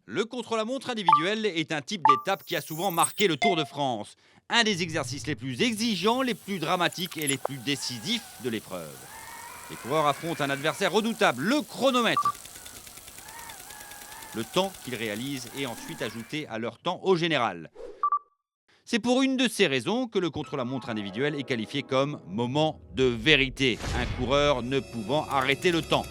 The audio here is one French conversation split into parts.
Le contre-la-montre individuel est un type d'étape qui a souvent marqué le Tour de France. Un des exercices les plus exigeants, les plus dramatiques et les plus décisifs de l'épreuve. Les coureurs affrontent un adversaire redoutable, le chronomètre. Le temps qu'ils réalisent est ensuite ajouté à leur temps au général. C'est pour une de ces raisons que le contre-la-montre individuel est qualifié comme moment de vérité, un coureur ne pouvant arrêter le temps.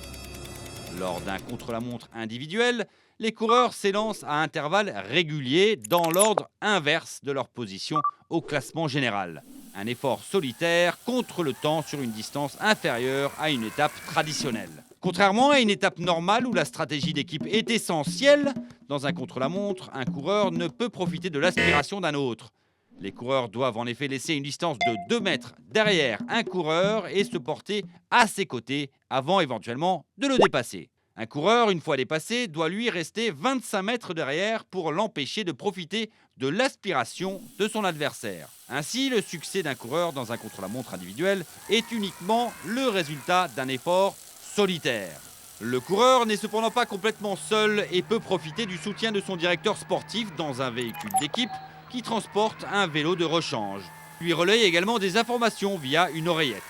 Lors d'un contre-la-montre individuel, les coureurs s'élancent à intervalles réguliers dans l'ordre inverse de leur position au classement général. Un effort solitaire contre le temps sur une distance inférieure à une étape traditionnelle. Contrairement à une étape normale où la stratégie d'équipe est essentielle, dans un contre-la-montre, un coureur ne peut profiter de l'aspiration d'un autre. Les coureurs doivent en effet laisser une distance de 2 mètres derrière un coureur et se porter à ses côtés avant éventuellement de le dépasser. Un coureur, une fois dépassé, doit lui rester 25 mètres derrière pour l'empêcher de profiter de l'aspiration de son adversaire. Ainsi, le succès d'un coureur dans un contre-la-montre individuel est uniquement le résultat d'un effort solitaire. Le coureur n'est cependant pas complètement seul et peut profiter du soutien de son directeur sportif dans un véhicule d'équipe qui transporte un vélo de rechange. Il lui relaye également des informations via une oreillette.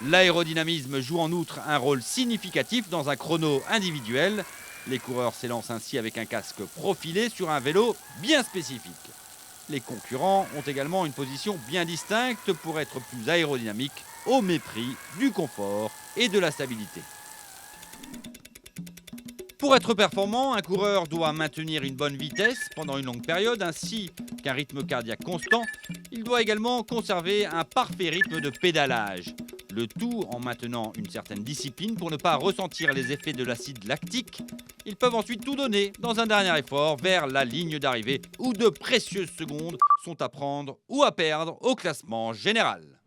L'aérodynamisme joue en outre un rôle significatif dans un chrono individuel. Les coureurs s'élancent ainsi avec un casque profilé sur un vélo bien spécifique. Les concurrents ont également une position bien distincte pour être plus aérodynamiques au mépris du confort et de la stabilité. Pour être performant, un coureur doit maintenir une bonne vitesse pendant une longue période ainsi qu'un rythme cardiaque constant. Il doit également conserver un parfait rythme de pédalage. Le tout en maintenant une certaine discipline pour ne pas ressentir les effets de l'acide lactique. Ils peuvent ensuite tout donner dans un dernier effort vers la ligne d'arrivée où de précieuses secondes sont à prendre ou à perdre au classement général.